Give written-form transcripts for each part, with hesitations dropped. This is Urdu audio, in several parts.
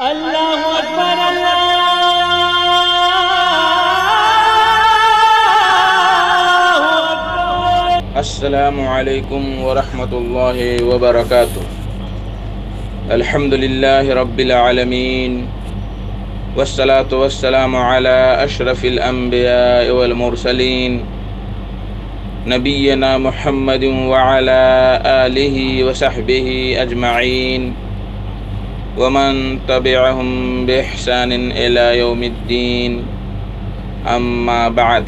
اللہ اکبر اللہ اکبر۔ السلام علیکم ورحمۃ اللہ وبرکاتہ۔ الحمد للہ رب العالمین والصلاة والسلام علی اشرف الانبیاء والمرسلین نبینا محمد وعلی آلہ وصحبہ اجمعین ومن تبعهم بإحسان إلى يوم الدين أما بعد،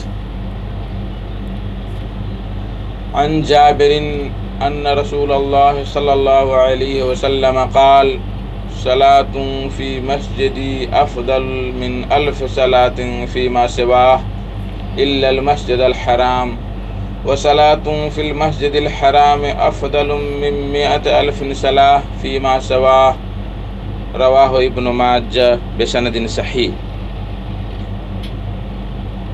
عن جابر أن رسول الله صلى الله عليه وسلم قال: صلاة في مسجدي أفضل من 1000 صلاة فيما سواه إلا المسجد الحرام، وصلاة في المسجد الحرام أفضل من 100,000 صلاة فيما سواه، رواہ ابن ماجہ بسند صحیح۔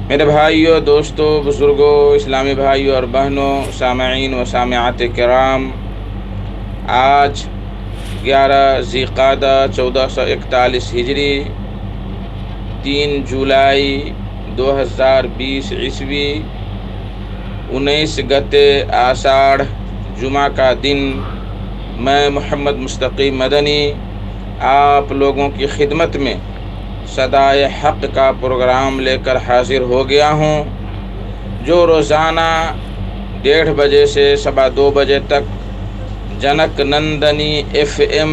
میرے بھائیوں، دوستوں، بزرگوں، اسلامی بھائیوں اور بہنوں، سامعین و سامعات کرام، آج 11 ذی القعدہ 1441 ہجری، 3 جولائی 2020 عیسوی، 19 گتے آষاڑھ جمعہ کا دن، میں محمد مستقیم مدنی آپ لوگوں کی خدمت میں صدائے حق کا پروگرام لے کر حاضر ہو گیا ہوں، جو روزانہ 1:30 بجے سے 2:15 بجے تک junk Nandini FM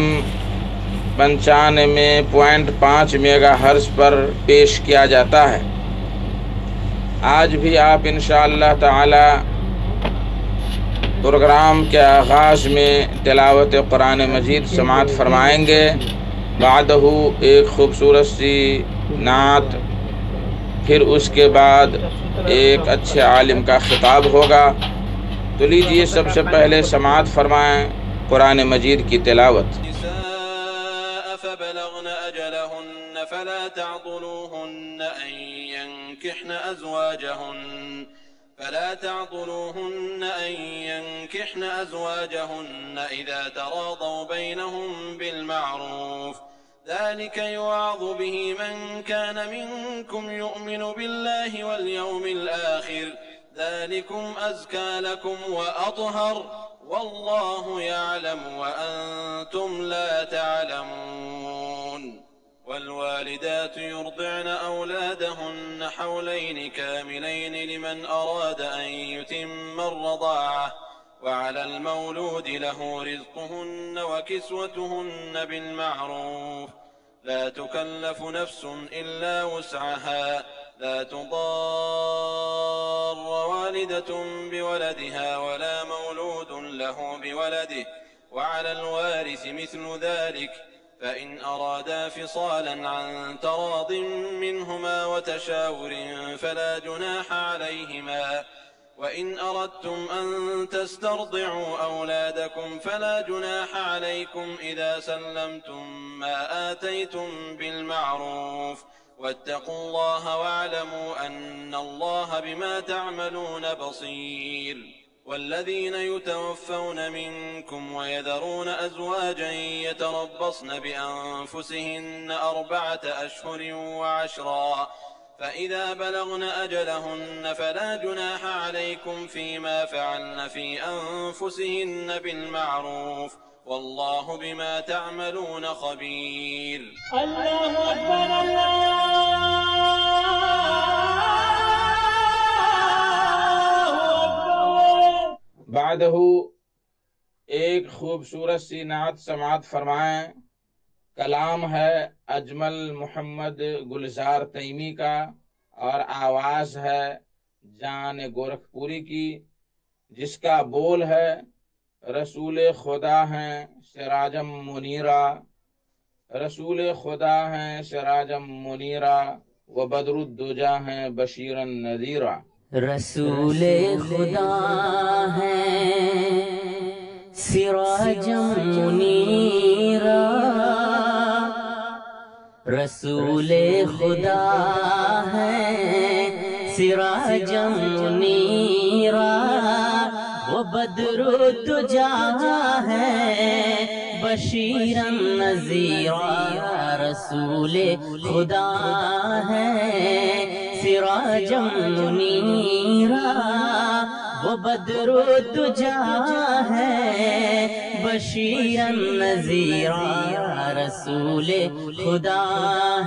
95.5 mega hertz پر پیش کیا جاتا ہے۔ آج بھی آپ انشاءاللہ تعالی پروگرام کے آغاز میں تلاوت قرآن مجید سماعت فرمائیں گے، بعدہ ایک خوبصورت سی نعت، پھر اس کے بعد ایک اچھے عالم کا خطاب ہوگا۔ تو لیجئے سب سے پہلے سماعت فرمائیں قرآن مجید کی تلاوت۔ فبلغن أجلهن فلا تعضلوهن أن ينكحن أزواجهن إذا تراضوا بينهم بالمعروف، ذلك يوعظ به من كان منكم يؤمن بالله واليوم الآخر، ذلكم أزكى لكم وأطهر، والله يعلم وأنتم لا تعلمون۔ والوالدات يرضعن أولادهن حولين كاملين لمن أراد أن يتم الرضاعة، وعلى المولود له رزقهن وكسوتهن بالمعروف، لا تكلف نفس إلا وسعها، لا تضار والدة بولدها ولا مولود له بولده، وعلى الوارث مثل ذلك، فإن أرادا فصالا عن تراض منهما وتشاور فلا جناح عليهما، وإن أردتم أن تسترضعوا أولادكم فلا جناح عليكم إذا سلمتم ما آتيتم بالمعروف، واتقوا الله واعلموا أن الله بما تعملون بصير۔ والذين يتوفون منكم ويذرون أزواجا يتربصن بأنفسهن 4 أشهر و10، فإذا بلغن أجلهن فلا جناح عليكم فيما فعلن في أنفسهن بالمعروف، والله بما تعملون خبير۔ اللہ اکبر اللہ اکبر۔ بعدہ ایک خوبصورت سی نعت سماعت فرمائیں۔ کلام ہے اجمل محمد گلزار تیمی کا اور آواز ہے جان گورکھپوری کی، جس کا بول ہے: رسول خدا ہیں سراجم منیرا، رسول خدا ہیں سراجم منیرا، و بدر الدجا ہیں بشیرن نذیرا۔ رسول خدا ہے سراجم منیرا، رسول خدا ہے سراجم منیرا، وہ بدر الدجا ہے بشیرا نذیرا۔ رسول خدا ہے سراجم منیرا وہ بدر الدجا ہے بشیرا نذیرا رسول خدا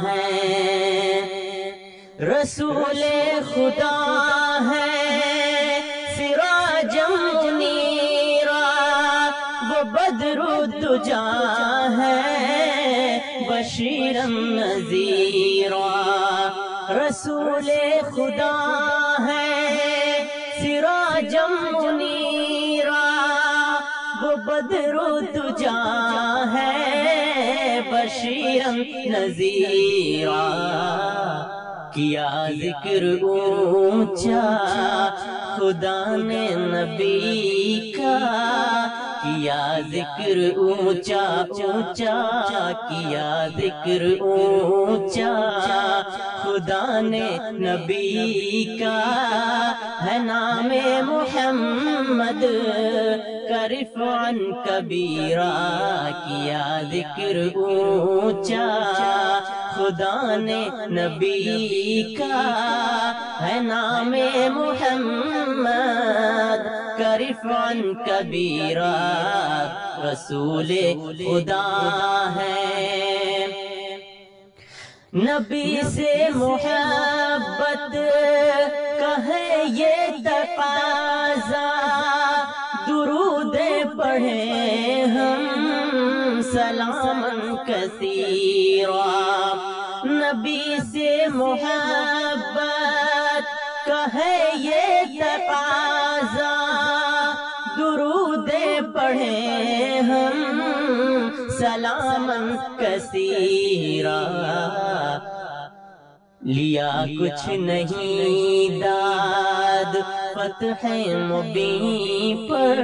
ہے رسول خدا ہے سراجم منیرا وہ بدر الدجا ہے بشیرا نذیرا رسول خدا ہے سراجم منیرا وہ بدر الدجا ہے بشیرا نذیرا کیا ذکر اونچا خدا نے نبی کا کیا ذکر اونچا اونچا کیا ذکر اونچا خدا نے نبی کا ہے نام محمد کرفعا کبیرا کیا ذکر اونچا خدا نے نبی کا ہے نام محمد کرفعا کبیرا رسول خدا ہے نبی سے محبت کا ہے یہ تقاضا درود پڑھیں ہم سلاما کثیرا نبی سے محبت کا ہے یہ تقاضا درود پڑھیں ہم سلاما کثیرا لیا کچھ نہیں داد فتح مبین پر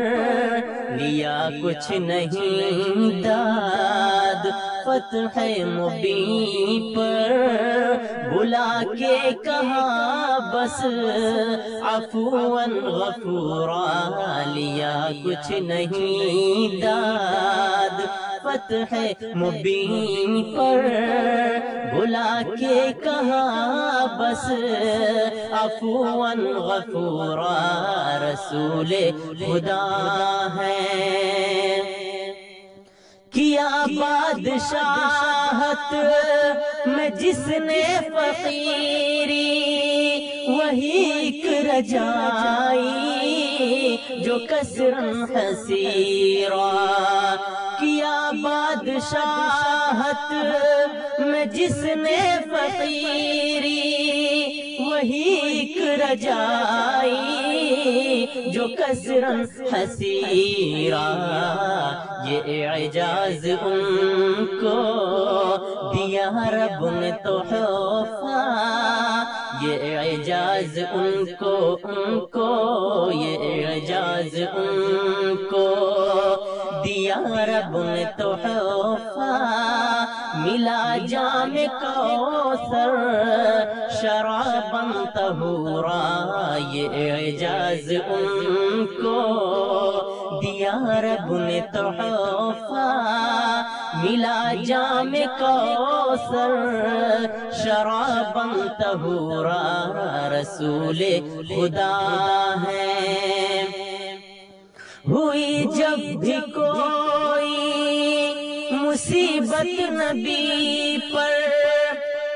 لیا کچھ نہیں داد فتح مبین پر بلا کے کہا بس عفوا غفورا لیا کچھ نہیں داد فتح مبین پر بلا کے کہا بس عفوا غفورا رسول خدا ہے کیا بادشاہت میں جس نے فقیری وہی ایک رجائی جو کسرن حسیرا کیا بادشاہت میں جس نے فقیری وہی ایک رجائی جو کسرن حسیرا یہ اعجاز ان کو دیا رب نے تحفہ یہ اعجاز ان کو یہ اعجاز ان کو دیا رب نے تحفہ ملا جام کوثر شرابا طہورا یہ اعجاز ان کو دیا رب نے تحفہ ملا جام کوثر شرابا طہورا رسول خدا ہے ہوئی جب بھی کوئی مصیبت نبی پر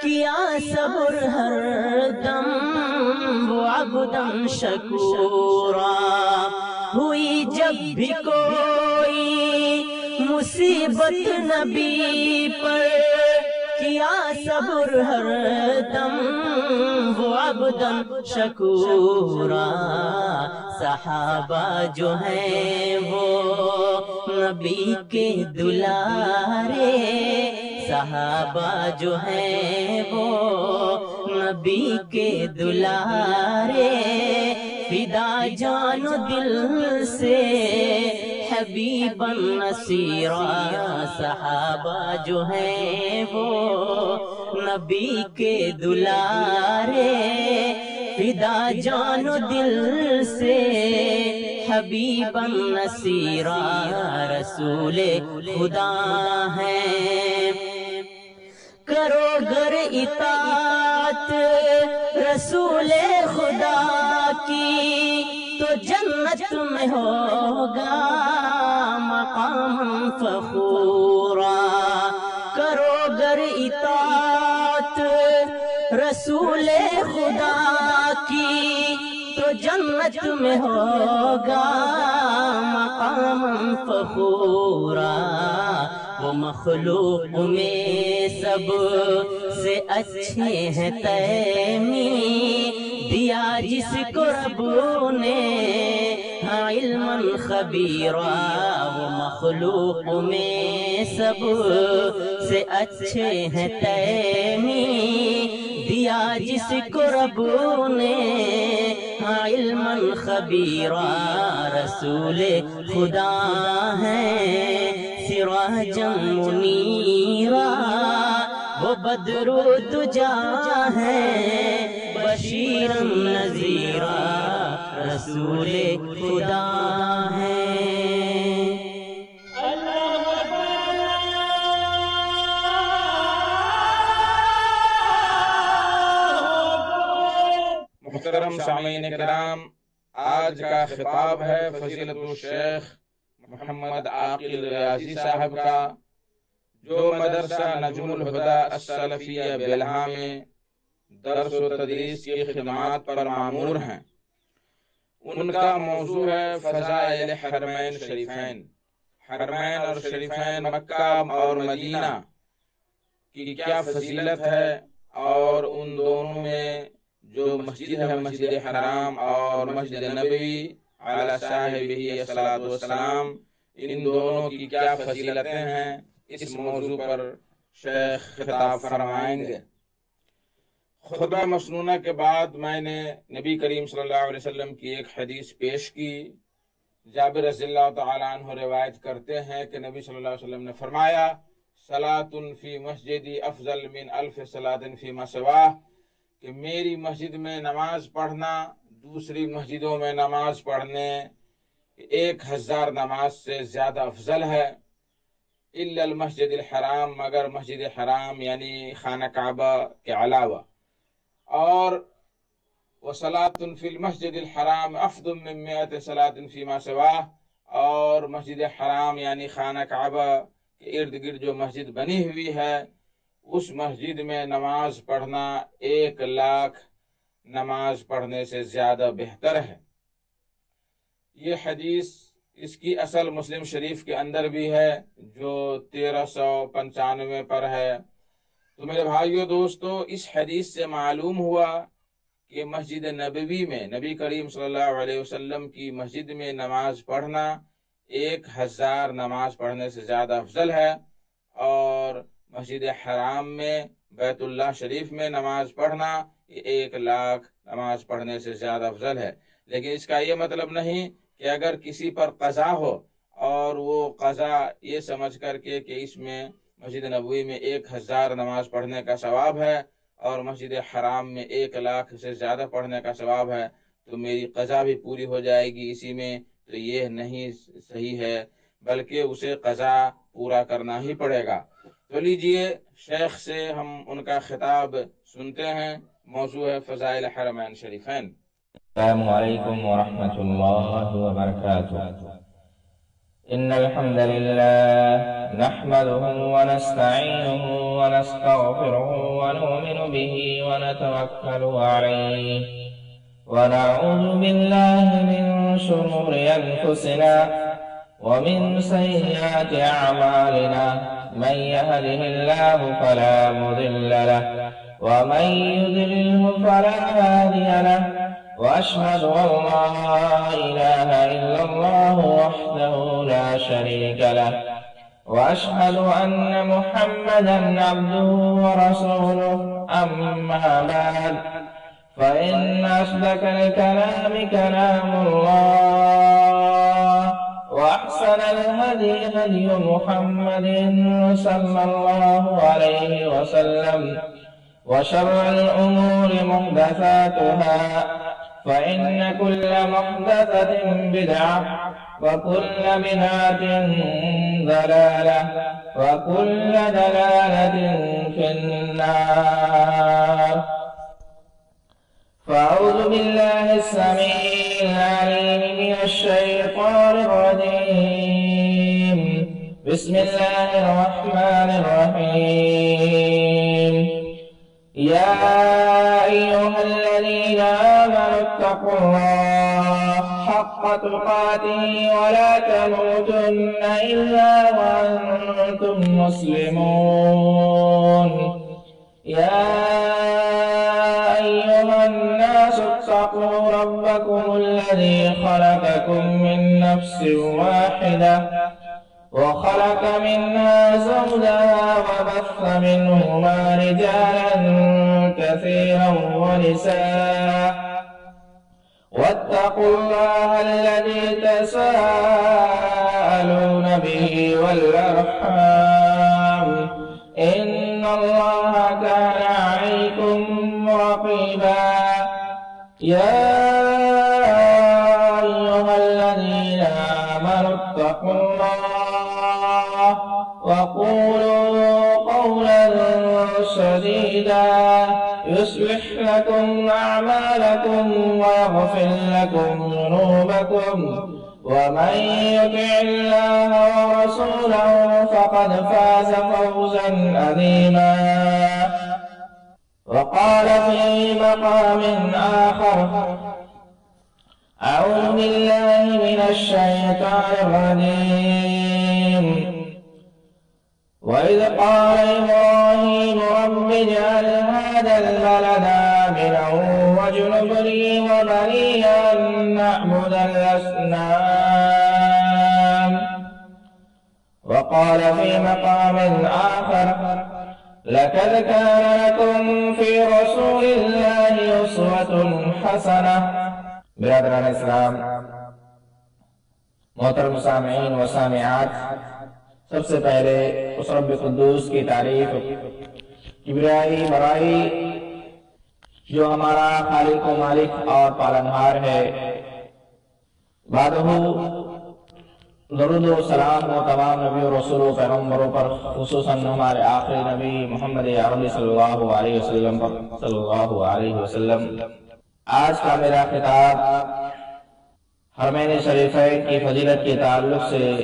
کیا صبر ہر دم وہ عبداً شکورا ہوئی جب بھی کوئی مصیبت نبی پر کیا صبر ہر دم وہ عبداً شکورا صحابہ جو ہیں وہ نبی کے دلارے صحابہ جو ہیں وہ نبی کے دلارے فدا جان و دل سے حبیبا نصیرا صحابہ جو ہیں وہ نبی کے دلارے فدا جان و دل سے حبیبا نصیرا رسول خدا ہے اطاعت رسول خدا کی تو جنت میں ہوگا مقام فخورا. کرو گر اطاعت رسول خدا کی تو جنت میں ہوگا مقام فخورا. وہ مخلوق میں سب سے اچھے ہیں تیمی دیا جس کو رب نے علما خبیرا. وہ مخلوق میں سب سے اچھے ہیں تیمی دیا جس کو رب نے علما خبیرا. رسول خدا ہیں سراجا منیرا وہ بدر دجا ہے بشیرا نذیرا. رسول خدا ہیں. اللہ اکبر محترم سامعین کرام، آج کا خطاب ہے فضیلت الشیخ محمد عاقل ریاضی صاحب کا، جو مدرسہ نجم الہدی السلفیہ بلہا میں درس و تدریس کی خدمات پر مامور ہیں. ان کا موضوع ہے فضائل حرمین شریفین. حرمین اور شریفین مکہ اور مدینہ کی کیا فضیلت ہے، اور ان دونوں میں جو مسجد ہے مسجد حرام اور مسجد نبوی علی صاحبہ الصلاۃ والسلام، ان دونوں کی کیا فضیلتیں ہیں، اس موضوع پر شیخ خطاب فرمائیں گے. خطبہ مسنونہ کے بعد میں نے نبی کریم صلی اللہ علیہ وسلم کی ایک حدیث پیش کی. جابر رضی اللہ تعالیٰ عنہ روایت کرتے ہیں کہ نبی صلی اللہ علیہ وسلم نے فرمایا صلاۃ فی مسجدی افضل من الف صلاۃ فیما سواہ، کہ میری مسجد میں نماز پڑھنا دوسری مسجدوں میں نماز پڑھنے 1000 نماز سے زیادہ افضل ہے. الا المسجد الحرام، مگر مسجد حرام یعنی خانہ کعبہ کے علاوہ. اور وصلاۃ فی المسجد الحرام افضل من 100 صلاۃ فیما سواہ، اور مسجد حرام یعنی خانہ کعبہ کے ارد گرد جو مسجد بنی ہوئی ہے اس مسجد میں نماز پڑھنا 1,00,000 نماز پڑھنے سے زیادہ بہتر ہے. یہ حدیث اس کی اصل مسلم شریف کے اندر بھی ہے جو 1395 پر ہے. تو میرے بھائیو دوستو، اس حدیث سے معلوم ہوا کہ مسجد نبوی میں نبی کریم صلی اللہ علیہ وسلم کی مسجد میں نماز پڑھنا 1000 نماز پڑھنے سے زیادہ افضل ہے، اور مسجد حرام میں بیت اللہ شریف میں نماز پڑھنا 1,00,000 نماز پڑھنے سے زیادہ افضل ہے. لیکن اس کا یہ مطلب نہیں کہ اگر کسی پر قضا ہو اور وہ قضا یہ سمجھ کر کے کہ اس میں مسجد نبوی میں 1000 نماز پڑھنے کا ثواب ہے اور مسجد حرام میں 1,00,000 سے زیادہ پڑھنے کا ثواب ہے تو میری قضا بھی پوری ہو جائے گی اسی میں، تو یہ نہیں صحیح ہے، بلکہ اسے قضا پورا کرنا ہی پڑے گا. تو لیجئے شیخ سے ہم ان کا خطاب سنتے ہیں. موضوع ہے فضائل حرمین شریفین. السلام علیکم ورحمۃ اللہ وبرکاتہ. ان الحمد لله نحمده ونستعينه ونستغفره ونؤمن به ونتوكل عليه ونعوذ بالله من شرور انفسنا ومن سيئات اعمالنا. من يهده الله فلا مضل له ومن يضلله فلا هادي له. وأشهد أن لا إله إلا الله وحده لا شريك له وأشهد أن محمدا عبده ورسوله. أما بعد، فإن أصدق الكلام كلام الله وأحسن الهدي هدي محمد صلى الله عليه وسلم وشر الأمور محدثاتها فإن كل محدثة بدعة وكل بدعة ضلالة وكل ضلالة في النار. السميع العليم من الشيطان الرجيم. بسم الله الرحمن الرحيم. يا أيها الذين آمنوا اتقوا الله حق تقاته ولا تموتن إلا وأنتم مسلمون. يا أيها الناس اتقوا ربكم الذي خلقكم من نفس واحدة وخلق منها زوجها وبث منهما رجالا كثيرا ونساء واتقوا الله الذي تساءلون به والأرحام إن الله كان عليكم رقيبا. يا أيها الذين آمنوا اتقوا الله وقولوا قولا سديدا يصلح لكم أعمالكم ويغفر لكم ذنوبكم ومن يطع الله ورسوله فقد فاز فوزا عظيما. وقال في مقام آخر: أعوذ بالله من الشيطان الرجيم. وإذ قال إبراهيم رب اجعل هذا البلد آمنا واجنبني وبني أن نعبد الأصنام. وقال في مقام آخر: لقد كان لكم في رسول الله أسوة حسنة. برادران اسلام، محترم سامعین و سامعات، سب سے پہلے اس رب قدوس کی تعریف، کبریائی برائی، جو ہمارا خالق و مالک اور پالنہار ہے، بعدہ درود و سلام و تمام نبی و رسول و پیغمبروں پر، خصوصاً ہمارے آخری نبی محمد عربی صلی اللہ علیہ وسلم پر صلی اللہ علیہ وسلم۔ آج کا میرا خطاب حرمین شریفین کی فضیلت کے تعلق سے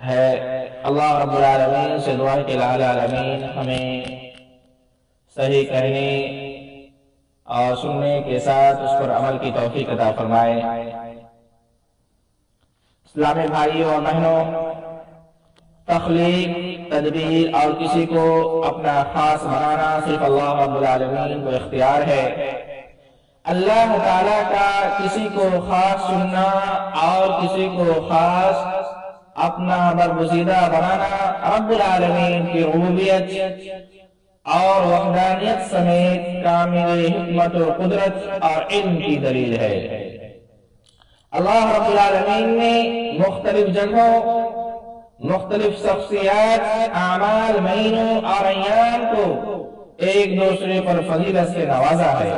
ہے۔ اللہ رب العالمین سے دعا ہے کہ العالمین ہمیں صحیح کہنے اور سننے کے ساتھ اس پر عمل کی توفیق عطا فرمائے۔ اسلامی بھائیوں اور بہنوں، تخلیق، تدبیر اور کسی کو اپنا خاص بنانا صرف اللہ رب العالمین کو اختیار ہے۔ اللہ تعالیٰ کا کسی کو خاص چننا اور کسی کو خاص اپنا برگزیدہ بنانا رب العالمین کی ربوبیت اور وحدانیت سمیت کامل حکمت و قدرت اور علم کی دلیل ہے۔ اللہ رب العالمین نے مختلف جگہوں، مختلف شخصیات، اعمال، مہینوں اور ایام کو ایک دوسرے پر فضیلت سے نوازا ہے۔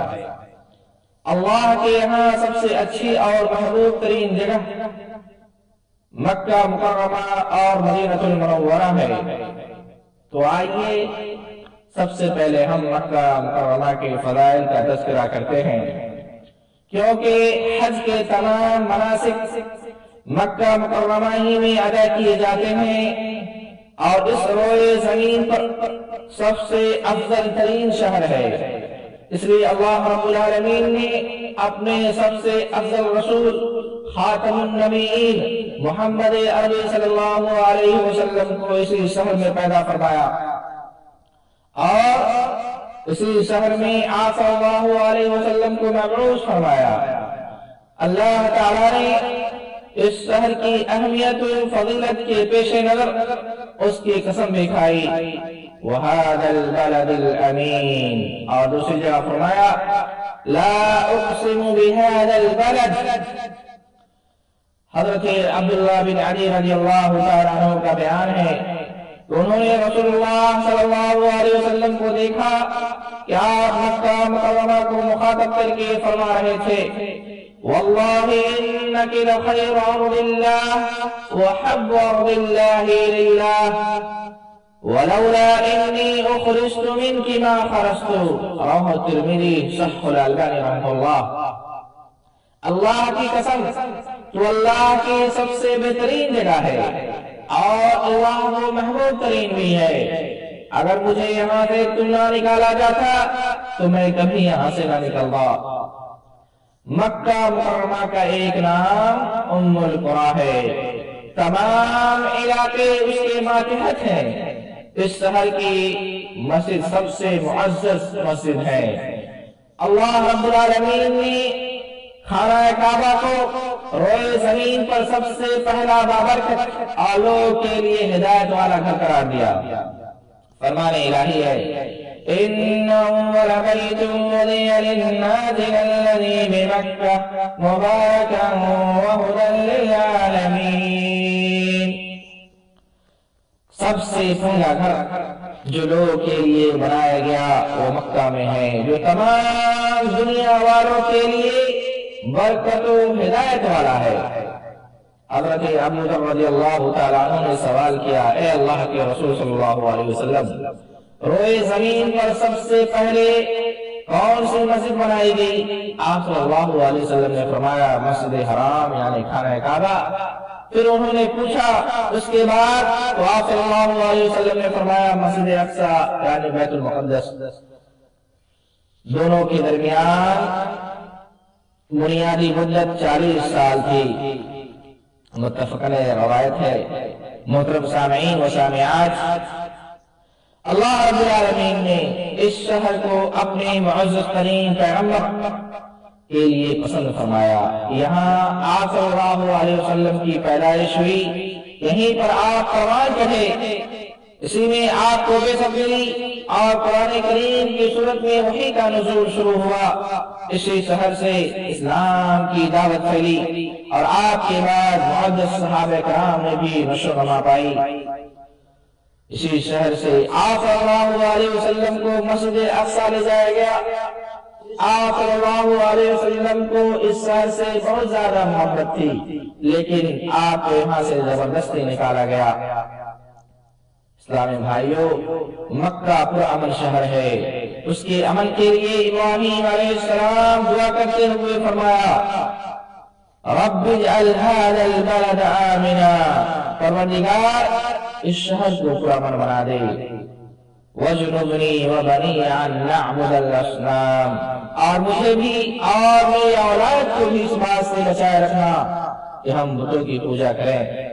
اللہ کے یہاں سب سے اچھی اور محبوب ترین جگہ مکہ مکرمہ اور مدینہ المنورہ ہے۔ تو آئیے سب سے پہلے ہم مکہ مکرمہ کے فضائل کا تذکرہ کرتے ہیں، کیونکہ حج کے تمام مناسک مکہ مکرمہ ہی میں ادا کیے جاتے ہیں، اور اس روئے زمین پر سب سے افضل ترین شہر ہے۔ اس لیے اللہ رب العالمین نے اپنے سب سے افضل رسول خاتم النبیین محمد عربی صلی اللہ علیہ وسلم کو اسی شہر میں پیدا فرمایا، اور اسی شہر میں آپ صلی اللہ علیہ وسلم کو مبعوث فرمایا۔ اللہ تعالیٰ نے اس شہر کی اہمیت و فضیلت کے پیش نظر اس کی قسم بھی کھائی، وَهَذَا الْبَلَدِ الْأَمِينِ، اور دوسری جگہ فرمایا لَا أُقْسِمُ بِهَذَا الْبَلَدِ۔ حضرت عبداللہ بن علی رضی اللہ تعالیٰ عنہ کا بیان ہے کہ انہوں نے رسول اللہ صلی اللہ علیہ وسلم کو دیکھا کہ آپ مکہ مکرمہ کو مخاطب کر کے فرما رہے تھے: وَاللَّهِ إِنَّكِ لَخَيْرُ أَرْضِ اللَّهِ وَحَبُّ أَرْضِ اللَّهِ لِلَّهِ وَلَوْلَا إِنِّي أُخْرِجْتُ مِنْكِ مَا خَرَجْتُ۔ رواه الترمذی، صححہ الالبانی رحمہ اللہ۔ اللہ کی قسم تو اللہ کی سب سے بہترین جگہ ہے اور اللہ وہ محبوب ترین بھی ہے۔ اگر مجھے یہاں سے تم نہ نکالا جاتا تو میں کبھی یہاں سے نہ نکلتا۔ مکہ مکرمہ کا ایک نام ام القریٰ ہے، تمام علاقے اس کے ماتحت ہیں۔ اس شہر کی مسجد سب سے معزز مسجد ہے۔ اللہ رب العالمین نے خانہ کعبہ کو روئے زمین پر سب سے پہلا بابرکت اور لوگ کے لیے ہدایت والا گھر قرار دیا۔ فرمان الہی ہے إِنَّهُ لَبَيْتٌ وُضِعَ لِلنَّاسِ الَّذِي بِمَكَّةَ مُبَارَكًا وَهُدًى لِّلْعَالَمِينَ۔ سب سے پہلا گھر جو لوگوں کے لیے بنایا گیا وہ مکہ میں ہے، جو تمام دنیا والوں کے لیے برکت و ہدایت والا ہے۔ حضرت ابو ذر رضی اللہ تعالیٰ عنہ نے سوال کیا، اے اللہ کے رسول صلی اللہ علیہ وسلم، روئے زمین پر سب سے پہلے کون سی مسجد بنائی گئی؟ آپ صلی اللہ علیہ وسلم نے فرمایا مسجد حرام یعنی خانہ کعبہ۔ پھر انہوں نے پوچھا اس کے بعد تو آپ صلی اللہ علیہ وسلم نے فرمایا مسجد اقصی یعنی بیت المقدس۔ دونوں کے درمیان بنیادی مدت 40 سال تھی، متفق علیہ روایت ہے۔ محترم سامعین و سامعات، اللہ رب العالمین نے اس شہر کو اپنے معزز ترین پیغمبر کے لیے پسند فرمایا۔ یہاں آپ صلی اللہ علیہ وسلم کی پیدائش ہوئی، یہیں پر آپ فرمان چڑھے، اسی میں آپ کو بعثت ملی اور قرآن کریم کی صورت میں وحی کا نزول شروع ہوا۔ اسی شہر سے اسلام کی دعوت پھیلی اور آپ کے بعد معزز صحابہ کرام نے بھی نشر و نما پائی۔ اسی شہر سے آپ صلی اللہ علیہ وسلم کو مسجد اقصی لے جایا گیا۔ آپ صلی اللہ علیہ وسلم کو اس شہر سے بہت زیادہ محبت تھی، لیکن آپ کو یہاں سے زبردستی نکالا گیا۔ اسلامی بھائیوں، مکہ پرامن شہر ہے، اس کے امن کے لیے ابراہیم علیہ السلام دعا کرتے ہوئے فرمایا رب اجعل هذا البلد آمنا، پروردگار اس شہر کو پرامن بنا دے، وَاجْنُبْنِي وَبَنِيَّ أَن نَّعْبُدَ الْأَصْنَامَ، اور مجھے بھی اور میری اولاد کو بھی اس بات سے بچائے رکھنا کہ ہم بتوں کی پوجا کریں۔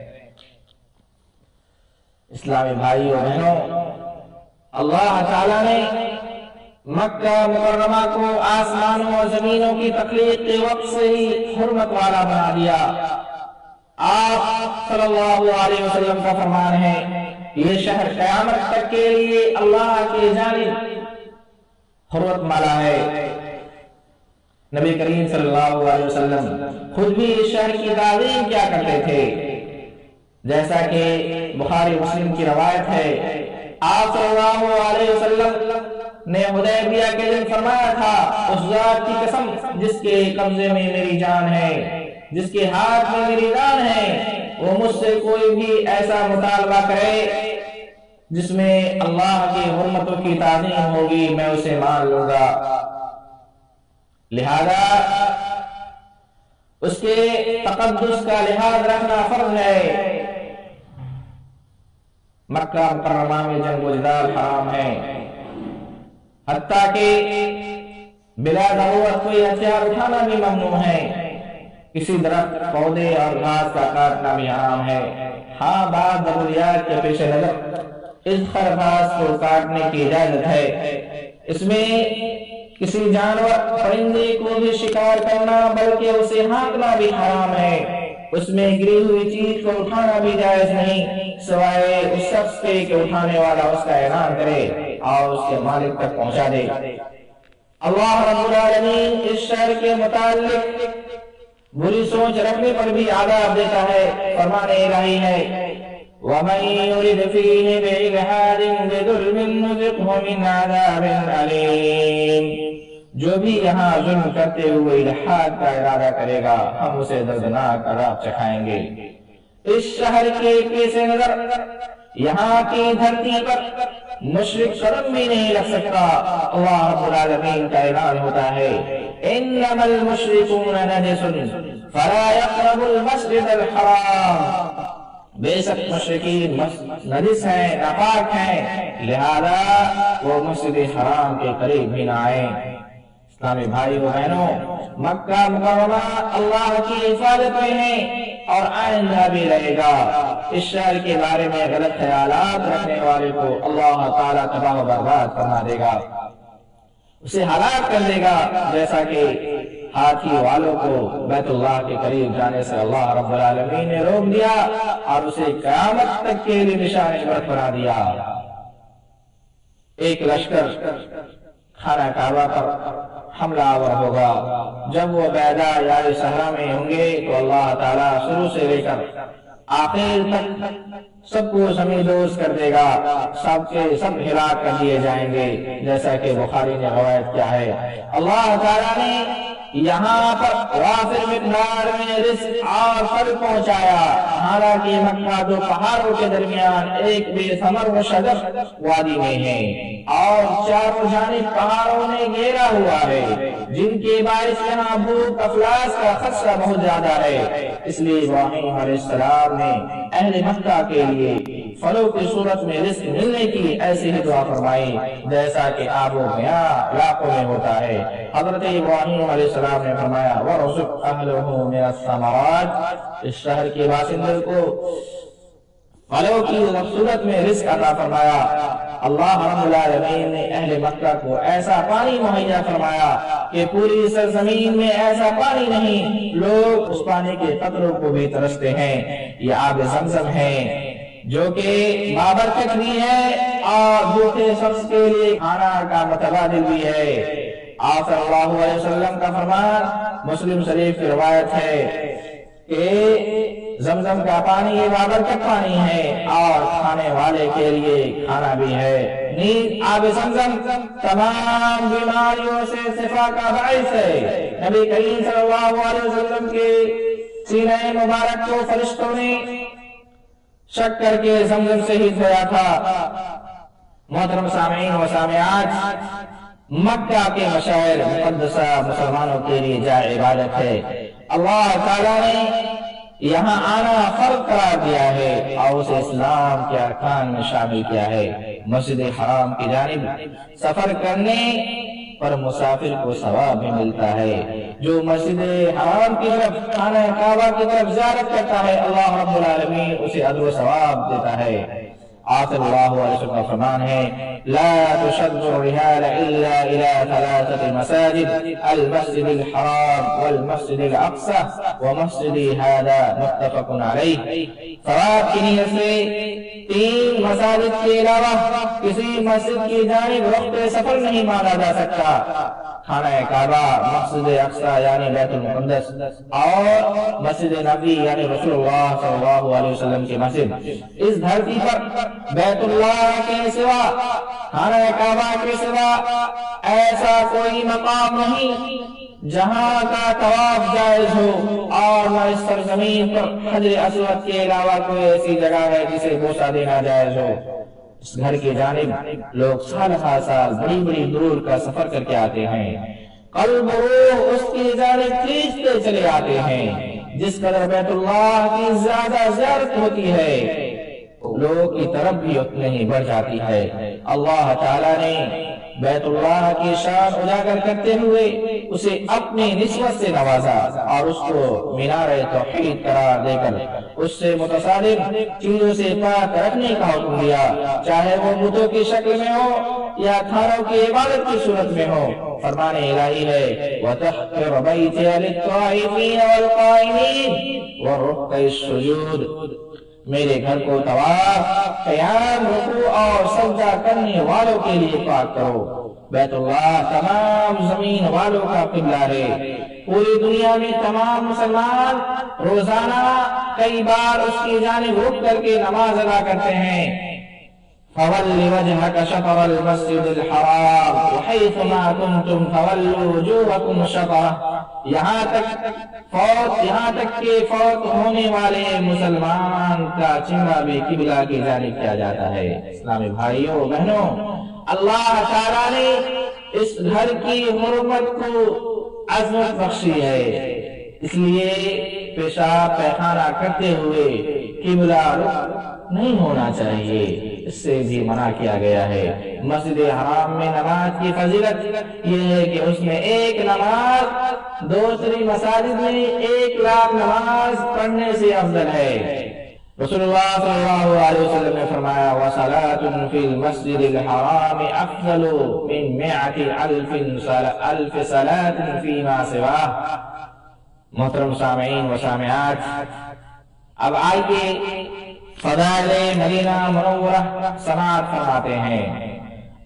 اسلامی بھائیوں اور بہنوں، اللہ تعالیٰ نے مکہ مکرمہ کو آسمانوں اور زمینوں کی تخلیق کے وقت سے ہی حرمت والا بنا دیا۔ آپ صلی اللہ علیہ وسلم کا فرمان ہے یہ شہر قیامت تک کے لیے اللہ کی جانب حرمت والا ہے۔ نبی کریم صلی اللہ علیہ وسلم خود بھی اس شہر کی تعظیم کیا کرتے تھے، جیسا کہ بخاری مسلم کی روایت ہے، آپ صلی اللہ علیہ وسلم نے حدیبیہ کے دن فرمایا تھا اس ذات کی قسم جس کے قبضے میں میری جان ہے، جس کے ہاتھ میں میری جان ہے، وہ مجھ سے کوئی بھی ایسا مطالبہ کرے جس میں اللہ کی حرمتوں کی تعظیم ہوگی، میں اسے مان لوں گا۔ لہذا اس کے تقدس کا لحاظ رکھنا فرض ہے۔ مکہ مکرمہ میں جنگ و جدال حرام ہے، حتیٰ کہ بلا ضرورت کوئی ہتھیار اٹھانا بھی ممنوع ہے، کسی درخت پودے اور گھاس کا کاٹنا بھی حرام ہے۔ ہاں بعض ضروریات کے پیش نظر اس خرگھاس کو کاٹنے کی اجازت ہے۔ اس میں کسی جانور پرندے کو بھی شکار کرنا بلکہ اسے ہانکنا بھی حرام ہے۔ اس میں گری ہوئی چیز کو اٹھانا بھی جائز نہیں، سوائے اس شخص کے کہ اٹھانے والا اس کا اعلان کرے اور اس کے مالک تک پہنچا دے۔ اللہ رب العالمین اس شہر کے متعلق بری سوچ رکھنے پر بھی عذاب دیتا ہے۔ فرمان الہی ہے وَمَن يُرِدْ فِيهِ بِإِلْحَادٍ بِظُلْمٍ نُذِقْهُ مِنْ عَذَابٍ أَلِيمٍ، جو بھی یہاں ظلم کرتے ہوئے الحاد کا ارادہ کرے گا ہم اسے دردناک عذاب چکھائیں گے۔ اس شہر کے پیش نظر یہاں کی دھرتی پر مشرک قدم بھی نہیں رکھ سکتا۔ اللہ رب العالمین کا اعلان ہوتا ہے انما المشرکون نجس فلا يقربوا المسجد الحرام، بے شک مشرکین نجس ہیں، ناپاک ہیں، لہذا وہ مسجد حرام کے قریب بھی نہ آئیں۔ اسلامی بھائی و بہنوں، مکہ مکرمہ اللہ کی حفاظت میں ہے اور آئندہ بھی رہے گا۔ اس شہر کے بارے میں غلط خیالات رکھنے والے کو اللہ تعالیٰ تباہ و برباد فرما دے گا، اسے ہلاک کر دے گا، جیسا کہ ہاتھی والوں کو بیت اللہ کے قریب جانے سے اللہ رب العالمین نے روک دیا اور اسے قیامت تک کے لیے نشان عبرت بنا دیا۔ ایک لشکر خانہ کعبہ پر حملہ آور ہوگا، جب وہ بیدا یعنی صحرا میں ہوں گے تو اللہ تعالیٰ شروع سے لے کر آخر تک سب کو زمین دوز کر دے گا، سب کے سب ہلاک کر دیے جائیں گے، جیسا کہ بخاری نے روایت کیا ہے۔ اللہ تعالیٰ نے یہاں پر وافر مقدار میں رزق اور پھل پہنچایا، حالانکہ مکہ دو پہاڑوں کے درمیان ایک بے ثمر و شجر وادی میں ہے اور چاروں جانب پہاڑوں نے گھیرا ہوا ہے، جن کے باعث یہاں بھوک افلاس کا خدشہ بہت زیادہ ہے۔ اس لیے ابراہیم علیہ السلام نے اہل مکہ کے لیے پھلوں کی صورت میں رزق ملنے کی ایسی ہی دعا فرمائی جیسا کہ آب و گیا علاقوں میں ہوتا ہے۔ حضرت ابراہیم علیہ السلام نے فرمایا وَرَزُقْ أَهْلَهُ مِنَ الثَّمَرَاتِ، اس شہر کے باشندوں کو پھلوں کی صورت میں رزق عطا فرمایا۔ اللہ رب العالمین نے اہل مکہ کو ایسا پانی مہیا فرمایا کہ پوری سرزمین میں ایسا پانی نہیں، لوگ اس پانی کے قطروں کو بھی ترستے ہیں۔ یہ آب زمزم ہے جو کہ بابرکت بھی ہے اور بھوکے شخص کے لیے کھانا کا متبادل بھی ہے۔ آپ صلی اللہ علیہ وسلم کا فرمان مسلم شریف کی روایت ہے کہ زمزم کا پانی یہ بابرکت پانی ہے اور کھانے والے کے لیے کھانا بھی ہے۔ نیز آب زمزم تمام بیماریوں سے شفا کا باعث ہے۔ نبی کریم صلی اللہ علیہ وسلم کے سینہ مبارک کو فرشتوں نے شک کر کے زمزم سے ہی دھویا تھا۔ محترم سامعین و سامعات، مکہ کے مشاعر مقدسہ مسلمانوں کے لیے جائے عبادت ہے۔ اللہ تعالیٰ نے یہاں آنا فرض قرار دیا ہے اور اسے اسلام کے ارکان میں شامل کیا ہے۔ مسجد حرام کی جانب سفر کرنے پر مسافر کو ثواب بھی ملتا ہے۔ جو مسجد حرام کی طرف خانہ کعبہ کی طرف زیارت کرتا ہے اللہ رب العالمین اسے اجر و ثواب دیتا ہے۔ آپ صلی اللہ علیہ وسلم کا فرمان ہے لا تشد الرحال الا الى ثلاثة مساجد المسجد الحرام والمسجد الاقصى ومسجد هذا متفق علیہ۔ ثواب کی نیت سے تین مساجد کے علاوہ کسی مسجد کی جانب رخ سفر نہیں مانا جا سکتا، خانہ کعبہ، مسجد اقصی یعنی بیت المقدس اور مسجد نبی یعنی رسول اللہ صلی اللہ علیہ وسلم کی مسجد۔ اس دھرتی پر بیت اللہ کے سوا، خانہ کعبہ کے سوا ایسا کوئی مقام نہیں جہاں کا طواف جائز ہو، اور نہ اس سرزمین پر حجر اسود کے علاوہ کوئی ایسی جگہ ہے جسے بوسہ دینا جائز ہو۔ اس گھر کی جانب لوگ سال ہر سال بڑی بڑی دور کا سفر کر کے آتے ہیں، قلب روح اس کی جانب کھینچتے چلے آتے ہیں۔ جس قدر بیت اللہ کی زیادہ زیارت ہوتی ہے لوگوں کی طرف بھی اتنے ہی بڑھ جاتی ہے۔ اللہ تعالیٰ نے بیت اللہ کی شان اجاگر کرتے ہوئے اسے اپنی نسبت سے نوازا اور اس کو مینار توحید قرار دے کر اس سے متصادم چیزوں سے پاک رکھنے کا حکم دیا، چاہے وہ بتوں کی شکل میں ہو یا تھانوں کی عبادت کی صورت میں ہو۔ فرمان الہی ہے وَتَحْقِرْ بَيْتِيَ لِلطَّائِفِينَ وَالْقَائِمِينَ وَالرُّكَّعِ السُّجُودِ، میرے گھر کو طواف، قیام، رکوع اور سجدہ کرنے والوں کے لیے پاک کرو۔ بیت اللہ تمام زمین والوں کا قبلہ ہے۔ پوری دنیا میں تمام مسلمان روزانہ کئی بار اس کی جانب رک کر کے نماز ادا کرتے ہیں۔ فَوَلِّ وَجْهَكَ شَطْرَ الْمَسْجِدِ الْحَرَامِ وَحَيْثُ مَا كُنْتُمْ فَوَلُّوا وُجُوهَكُمْ شَطْرَهُ، یہاں تک کہ فوت ہونے والے مسلمان کا چہرہ بھی قبلہ کی جانب کیا جاتا ہے۔ اسلامی بھائیوں بہنوں، اللہ تعالیٰ نے اس گھر کی حرمت کو عظمت بخشی ہے، اس لیے پیشاب پیخانہ کرتے ہوئے قبلہ رخ نہیں ہونا چاہیے، اس سے بھی منع کیا گیا ہے۔ مسجد حرام میں نماز کی فضیلت یہ ہے کہ اس میں ایک نماز دوسری مساجد میں 1,00,000 نماز پڑھنے سے افضل ہے۔ رسول اللہ صلی اللہ علیہ وسلم نے فرمایا وَصَلَاةٌ فِي الْمَسْجِدِ الْحَرَامِ أَفْضَلُ مِن 100,000 صَلَاةٍ فِي مَا سِوَاهُ۔ محترم سامعین و سامعات، اب آئیے فضائل مدینہ منورہ سماعت فرماتے ہیں۔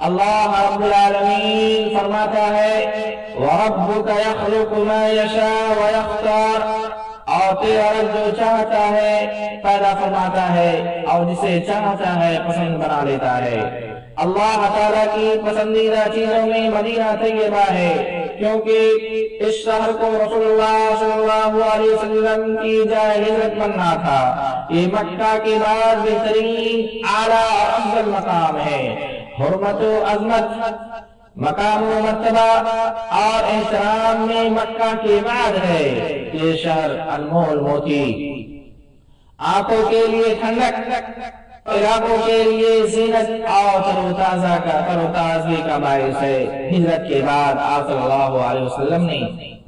اللہ رب العالمین فرماتا ہے وَرَبُّكَ يَخْلُقُ مَا يَشَاءُ وَيَخْتَارُ، اور تیرا رب جو چاہتا ہے پیدا فرماتا ہے اور جسے چاہتا ہے پسند بنا لیتا ہے۔ اللہ تعالیٰ کی پسندیدہ چیزوں میں مدینہ طیبہ ہے، کیونکہ اس شہر کو رسول اللہ صلی اللہ علیہ وسلم کی جائے ہجرت بننا تھا۔ یہ مکہ کے بعد بہترین اعلیٰ اور افضل مقام ہے۔ حرمت و عظمت، مقام و مرتبہ اور احترام میں مکہ کے بعد ہے۔ یہ شہر انمول موتی، آنکھوں کے لیے ٹھنڈک، علاقوں کے لیے زینت اور تروتازگی کا باعث ہے۔ ہجرت کے بعد آپ صلی اللہ علیہ وسلم نے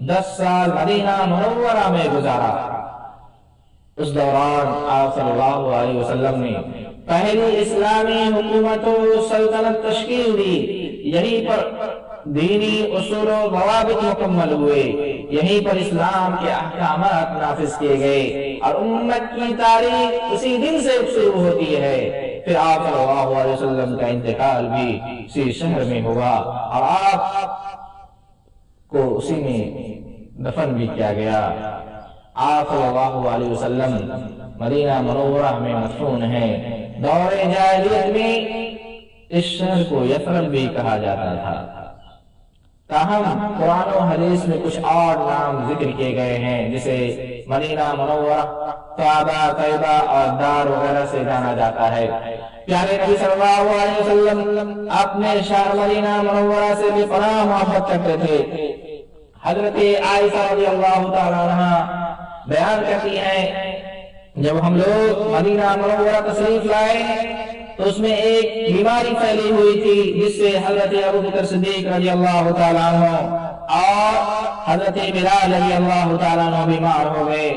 10 سال مدینہ منورہ میں گزارا۔ اس دوران آپ صلی اللہ علیہ وسلم نے پہلی اسلامی حکومت و سلطنت تشکیل دی۔ یہیں پر دینی اصول و ضوابط مکمل ہوئے، یہیں پر اسلام کے احکامات نافذ کیے گئے اور امت کی تاریخ اسی دن سے شروع ہوتی ہے۔ پھر آپ صلی اللہ علیہ وسلم کا انتقال بھی اسی شہر میں ہوا اور آپ کو اسی میں دفن بھی کیا گیا۔ آپ صلی اللہ علیہ وسلم مدینہ منورہ میں مدفون ہیں۔ دور جاہلیت میں اس شہر کو یثرب بھی کہا جاتا تھا، تاہم قرآن و حدیث میں کچھ اور نام ذکر کیے گئے ہیں، جسے مدینہ منورہ، کعبہ طیبہ اور دار وغیرہ سے جانا جاتا ہے۔ پیارے نبی صلی اللہ علیہ وسلم اپنے شہر مدینہ منورہ سے بھی پناہ محبت کرتے تھے۔ حضرت عائشہ رضی اللہ تعالیٰ عنہا بیان کرتی ہیں جب ہم لوگ مدینہ منورہ تشریف لائے تو اس میں ایک بیماری پھیلی ہوئی تھی، جس سے حضرت ابوبکر صدیق رضی اللہ تعالیٰ عنہ اور حضرت بلال رضی اللہ تعالیٰ عنہ بیمار ہو گئے۔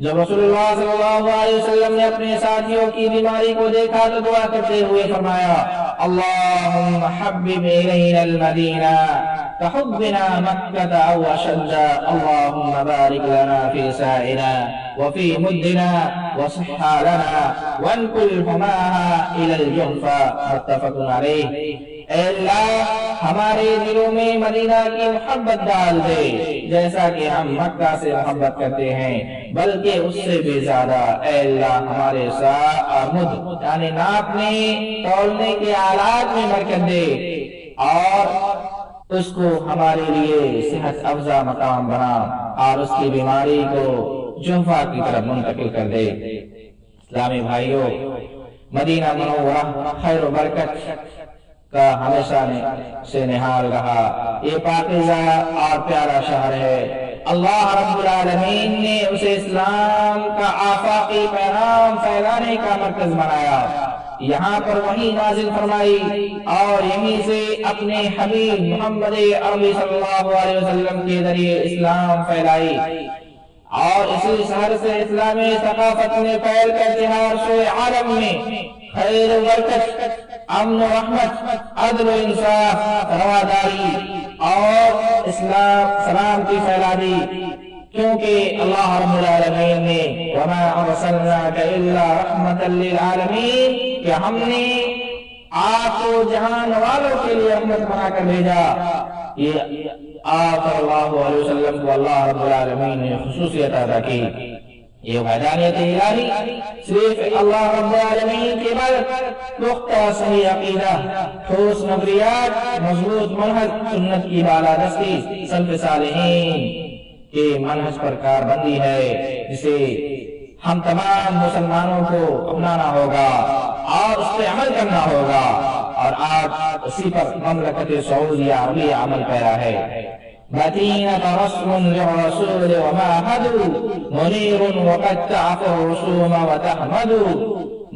جب رسول اللہ صلی اللہ علیہ وسلم نے اپنے ساتھیوں کی بیماری کو دیکھا تو دعا کرتے ہوئے فرمایا اللہم حبب الینا المدینہ كحبنا مكة أو أشد، اللهم بارك لنا في سائنا وفي مدنا وصحها لنا وانقل حماها إلى الجحفة، متفق عليه۔ اے اللہ ہمارے دلوں میں مدینہ کی محبت ڈال دے جیسا کہ ہم مکہ سے محبت کرتے ہیں، بلکہ اس سے بھی زیادہ۔ اے اللہ ہمارے سا اور مد یعنی ناپنے تولنے کے آلات میں برکت دے اور اس کو ہمارے لیے صحت افزا مقام بنا اور اس کی بیماری کو جحفہ کی طرف منتقل کر دے۔ اسلامی بھائیوں، مدینہ منورہ خیر و برکت کا ہمیشہ سے نہال رہا۔ یہ پاکیزہ اور پیارا شہر ہے۔ اللہ رب العالمین نے اسے اسلام کا آفاقی پیغام پھیلانے کا مرکز بنایا، یہاں پر وحی نازل فرمائی اور یہیں سے اپنے حبیب محمد عربی صلی اللہ علیہ وسلم کے ذریعے اسلام پھیلائی، اور اسی شہر سے اسلامی ثقافت نے پھیل کر چہار عالم میں خیر و برکت، امن و رحمت، عدل و انصاف، رواداری اور سلامتی پھیلا دی، کیونکہ اللہ رب العالمین نے وَمَا أَرْسَلْنَاكَ إِلَّا رَحْمَةً لِلْعَالَمِينَ کہ ہم نے آپ کو جہان والوں کے لیے رحمت بنا کر بھیجا۔ یہ آپ صلی اللہ علیہ وسلم کو اللہ رب العالمین نے خصوصیت عطا کی۔ یہ وحدانیت الہی صرف اللہ رب العالمین کے بعد پختہ صحیح عقیدہ، ٹھوس نظریات، مضبوط منہج، سنت کی بالادستی، سلف صالحین کے منہج پر کاربندی ہے جسے ہم تمام مسلمانوں کو اپنانا ہوگا اور اس پہ عمل کرنا ہوگا، اور آج اسی پر مملکت سعودیہ عربیہ عمل پیرا ہے۔ مدینہ رسم للرسول ومعهد منیر وقد تعف الرسوم وتحمد۔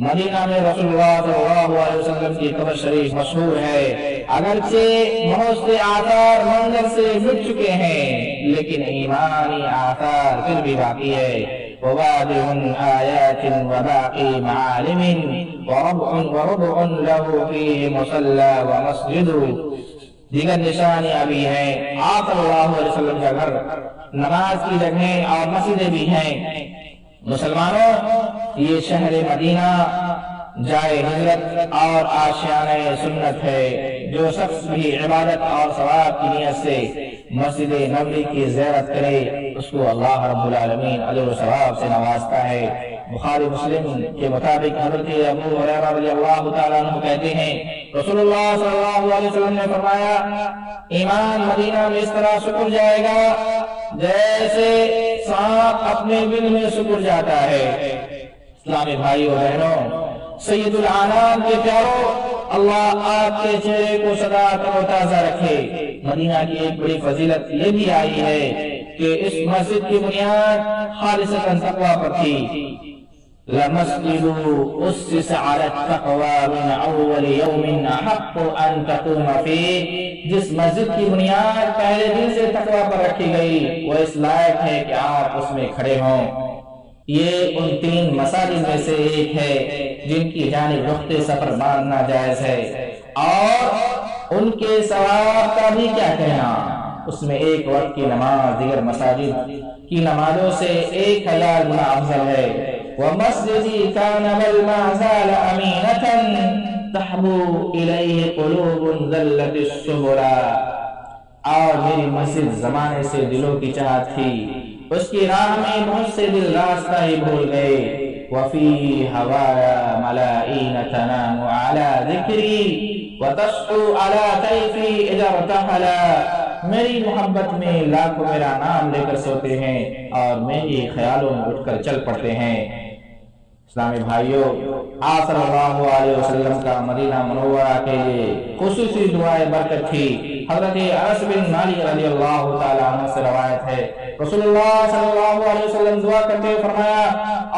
مدینہ میں رسول اللہ صلی اللہ علیہ وسلم کی قبر شریف مشہور ہے، اگرچہ بہت سے آثار منظر سے مٹ چکے ہیں لیکن ایمانی آثار پھر بھی باقی ہے۔ وواضح آیات وباقی معالم وربع له فيه مصلى ومسجد۔ دیگر نشانیاں بھی ہیں، آپ صلی اللہ علیہ وسلم کا گھر، نماز کی جگہیں اور مسجدیں بھی ہیں۔ مسلمانوں، یہ شہر مدینہ جائے ہجرت اور آشیانہ سنت ہے۔ جو شخص بھی عبادت اور ثواب کی نیت سے مسجد نبوی کی زیارت کرے اس کو اللہ رب العالمین اجر و ثواب سے نوازتا ہے۔ بخاری مسلم کے مطابق حضرت ابو ہریرہ رضی اللہ تعالیٰ عنہ کہتے ہیں، رسول اللہ صلی اللہ علیہ وسلم نے فرمایا، ایمان مدینہ میں اس طرح سکڑ جائے گا جیسے سانپ اپنے بل میں سکڑ جاتا ہے۔ اسلامی بھائیو بہنوں، سید العالم کے پیاروں، اللہ آپ کے چہرے کو سدا تر و تازہ رکھے۔ مدینہ کی ایک بڑی فضیلت یہ بھی آئی ہے کہ اس مسجد کی بنیاد خالصتاً تقوی پر تھی۔ لَمَسْجِدُ أُسِّسَ عَلَى التَّقْوَى مِنْ أَوَّلِ يَوْمٍ أَحَقُّ أَن تَقُومَ فِيهِ۔ جس مسجد کی بنیاد پہلے دن سے تقوی پر رکھی گئی وہ اس لائق ہے کہ آپ اس میں کھڑے ہوں۔ یہ ان 3 مساجد میں سے ایک ہے جن کی جانب رخت سفر ماننا جائز ہے، اور ان کے ثواب کا بھی کیا کہنا۔ اس میں ایک وقت کی نماز دیگر مساجد کی نمازوں سے 1000 گنا افضل ہے۔ وَمَسْجِدِي كَانَ بَلْ مَا زَالَ أَمِينَةً تَحْبُو إِلَيْهِ قُلُوبٌ ذَلَّتِ السُّبُلَا۔ اور میری مسجد زمانے سے دلوں کی چاہت تھی، اس کی راہ میں بہت سے دل راستہ ہی بھول گئے۔ وَفِي هَوَايَا مَلَائِينَ تَنَامُ عَلَى ذِكْرِي وَتَشْقُو عَلَى كَيْفِي إِذَا ارْتَحَلَا۔ میری محبت میں لاکھوں میرا نام لے کر سوتے ہیں اور میری خیالوں میں اٹھ کر چل پڑتے ہیں۔ اسلامی بھائیو، آپ صلی اللہ علیہ وسلم کا مدینہ منورہ کے لیے خصوصی دعائیں برکت تھی۔ حضرت انس بن مالک رضی اللہ تعالیٰ عنہ سے روایت ہے، رسول اللہ صلی اللہ علیہ وسلم دعا کرتے ہوئے فرمایا،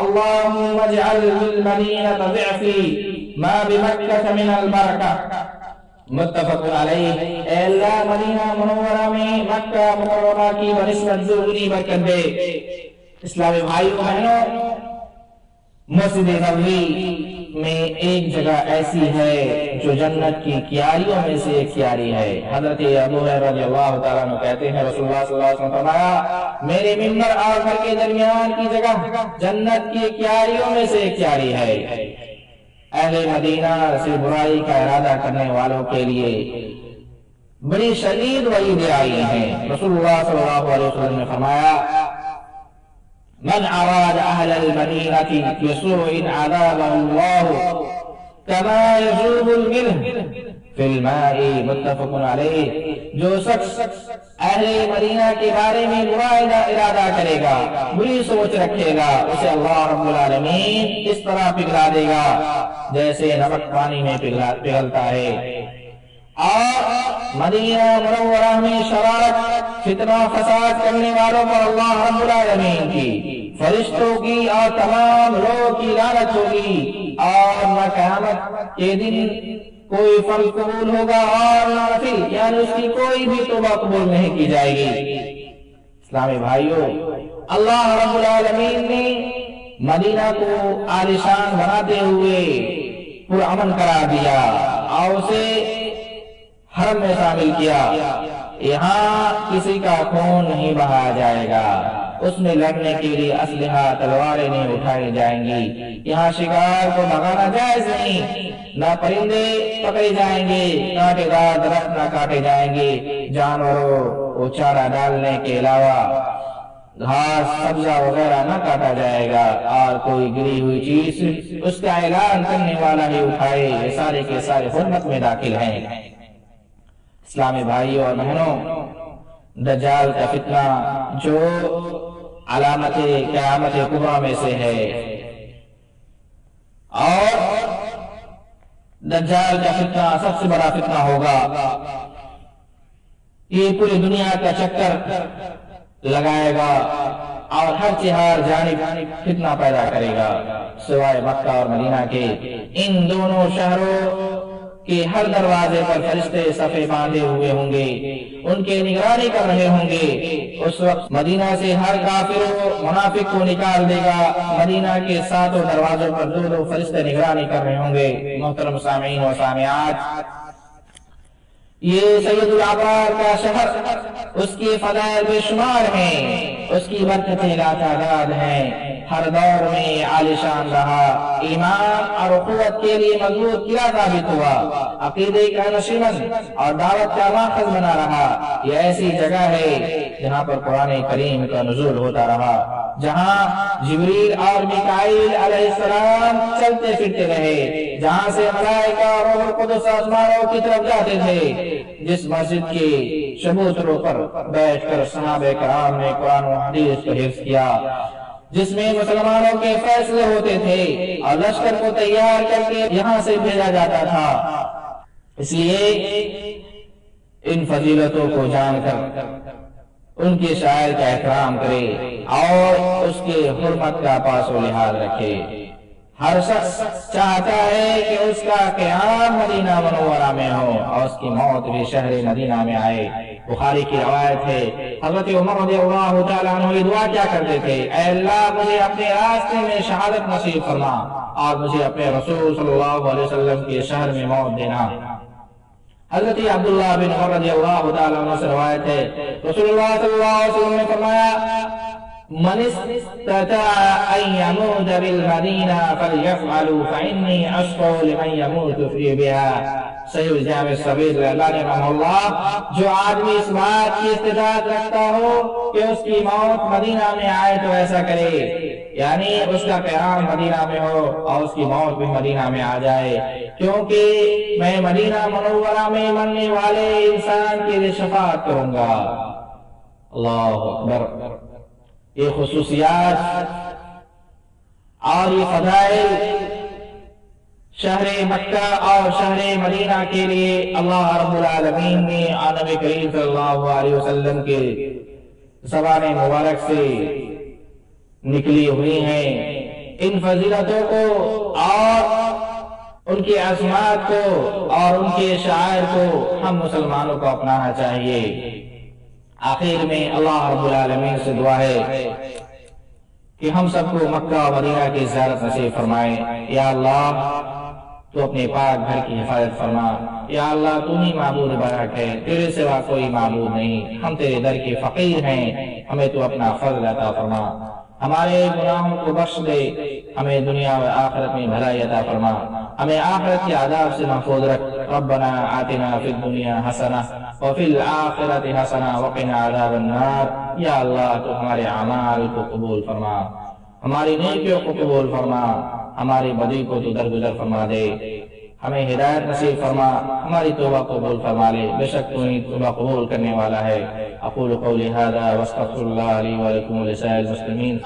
اللہم اجعل بالمدینہ ضعفی ما بمکہ من البرکہ۔ متفق علیہ۔ اے اللہ مدینہ منورہ میں مکہ مکرمہ کی بنسبت ضروری برکت دے۔ اسلامی بھائیو بہنوں، مسجد نبوی میں ایک جگہ ایسی ہے جو جنت کی کیاریوں میں سے ایک کیاری ہے۔ حضرت ابو ہریرہ رضی اللہ تعالیٰ عنہ کہتے ہیں، رسول اللہ صلی اللہ علیہ وسلم فرمایا، میرے ممبر اور گھر کے درمیان کی جگہ جنت کی کیاریوں میں سے ایک کیاری ہے۔ اہل مدینہ سے برائی کا ارادہ کرنے والوں کے لیے بڑی شدید وعید آئی ہیں۔ رسول اللہ صلی اللہ علیہ وسلم نے فرمایا، من اراد اہل المدینہ بسوء عذابہ اللہ کما یذوب الملح فی الماء۔ متفق علیہ۔ جو شخص اہل مدینہ کے بارے میں برا ارادہ کرے گا، بری سوچ رکھے گا، اسے اللہ رب العالمین اس طرح پگھلا دے گا جیسے نمک پانی میں پگھلتا ہے۔ اور مدینہ منورہ میں شرارت، فتنہ فساد کرنے والوں پر اللہ رب العالمین کی، فرشتوں کی اور تمام لوگوں کی لعنت ہوگی، اور نہ قیامت کے دن کوئی فرض قبول ہوگا اور نہ نفل، یعنی اس کی کوئی بھی توبہ قبول نہیں کی جائے گی۔ اسلامی بھائیو، اللہ رب العالمین نے مدینہ کو عالیشان بناتے ہوئے پرامن قرار دیا اور اسے حرم میں شامل کیا۔ یہاں کسی کا خون نہیں بہایا جائے گا، اس میں لڑنے کے لیے اسلحہ تلواریں نہیں اٹھائی جائیں گی، یہاں شکار کو بھگانا جائز نہیں، نہ پرندے پکڑے جائیں گے، کانٹے دار درخت نہ کاٹے جائیں گے، جانوروں کو چارہ ڈالنے کے علاوہ گھاس سبزہ وغیرہ نہ کاٹا جائے گا، اور کوئی گری ہوئی چیز اس کا اعلان کرنے والا ہی اٹھائے، یہ سارے کے سارے حرمت میں داخل ہیں۔ اسلامی بھائیوں اور بہنوں، دجال کا فتنہ جو علامت قیامت کبریٰ میں سے ہے، اور دجال کا فتنہ سب سے بڑا فتنہ ہوگا۔ یہ پوری دنیا کا چکر لگائے گا اور ہر جانب فتنہ پیدا کرے گا سوائے مکہ اور مدینہ کے۔ ان دونوں شہروں کہ ہر دروازے پر فرشتے صفے باندھے ہوئے ہوں گے، ان کے نگرانی کر رہے ہوں گے۔ اس وقت مدینہ سے ہر کافر و منافق کو نکال دے گا۔ مدینہ کے 7 دروازوں پر 2 فرشتے نگرانی کر رہے ہوں گے۔ محترم سامعین و سامعات، یہ سید الابرار کا شہر، اس کی فضائل بے شمار ہیں، اس کی برکتیں لاتعداد ہیں۔ ہر دور میں عالی شان رہا، ایمان اور قوت کے لیے مضبوط قلعہ ثابت ہوا، عقیدے کا نشیمن اور دعوت کا ماخذ بنا رہا۔ یہ ایسی جگہ ہے جہاں پر قرآن کریم کا نزول ہوتا رہا، جہاں جبریل اور میکائیل علیہ السلام چلتے پھرتے رہے، جہاں سے ملائکہ اور روح القدس آسمانوں کی طرف جاتے تھے، جس مسجد کے چبوتروں پر بیٹھ کر صحابہ کرام نے قرآن و حدیث کو حفظ کیا، جس میں مسلمانوں کے فیصلے ہوتے تھے اور لشکر کو تیار کر کے یہاں سے بھیجا جاتا تھا۔ اس لیے ان فضیلتوں کو جان کر ان کے شاعر کا احترام کرے اور اس کے حرمت کا پاس و لحاظ رکھے۔ ہر شخص چاہتا ہے کہ اس کا قیام مدینہ منورہ میں ہو اور اس کی موت بھی شہر مدینہ میں آئے۔ بخاری کی روایت ہے، حضرت عمر رضی اللہ تعالیٰ عنہ یہ دعا کیا کرتے تھے، اے اللہ مجھے اپنے راستے میں شہادت نصیب فرما اور مجھے اپنے رسول صلی اللہ علیہ وسلم کے شہر میں موت دینا۔ حضرت عبداللہ بن عمر رضی اللہ تعالیٰ عنہ سے روایت ہے، رسول اللہ صلی اللہ علیہ وسلم نے فرمایا، من استطاع ان يموت بالمدینہ فلیفعلوا فانی اشفع لمن يموت فی بها۔ صحیح الجامع الصغیر اللہ نے رحمہ اللہ، جو آدمی اس بات کی استطاعت رکھتا ہو کہ اس کی موت مدینہ میں آئے تو ایسا کرے، یعنی اس کا قیام مدینہ میں ہو اور اس کی موت بھی مدینہ میں آ جائے، کیونکہ میں مدینہ منورہ میں مرنے والے انسان کے لیے شفاعت کروں گا۔ اللہ اکبر۔ یہ خصوصیات اور یہ فضائل شہر مکہ اور شہر مدینہ کے لیے اللہ رب العالمین نے نبی کریم صلی اللہ علیہ وسلم کے زبان مبارک سے نکلی ہوئی ہیں۔ ان فضیلتوں کو اور ان کی عظمات کو اور ان کے شعائر کو ہم مسلمانوں کو اپنانا چاہیے۔ آخر میں اللہ رب العالمین سے دعا ہے کہ ہم سب کو مکہ و مدینہ کی زیارت نصیب فرمائے۔ یا اللہ تو اپنے پاک گھر کی حفاظت فرما۔ یا اللہ تو ہی معبود برحق ہے، تیرے سوا کوئی معبود نہیں، ہم تیرے در کے فقیر ہیں، ہمیں تو اپنا فضل عطا فرما، ہمارے گناہوں کو بخش دے، ہمیں دنیا و آخرت میں بھلائی عطا فرما، ہمیں آخرت کے عذاب سے محفوظ رکھ۔ ربنا آتنا فی الدنیا حسنہ وفی الآخرت حسنہ وقنا عذاب النار۔ یا اللہ تو ہمارے اعمال کو قبول فرما، ہماری نیکیوں کو قبول فرما، ہماری بدی کو تو درگزر فرما دے، ہمیں ہدایت نصیب فرما، ہماری توبہ قبول فرما لے، بے شک تو ہی توبہ قبول کرنے والا ہے۔ اقول قولی ھذا واستغفر اللہ لی ولکم ولسائر المسلمین۔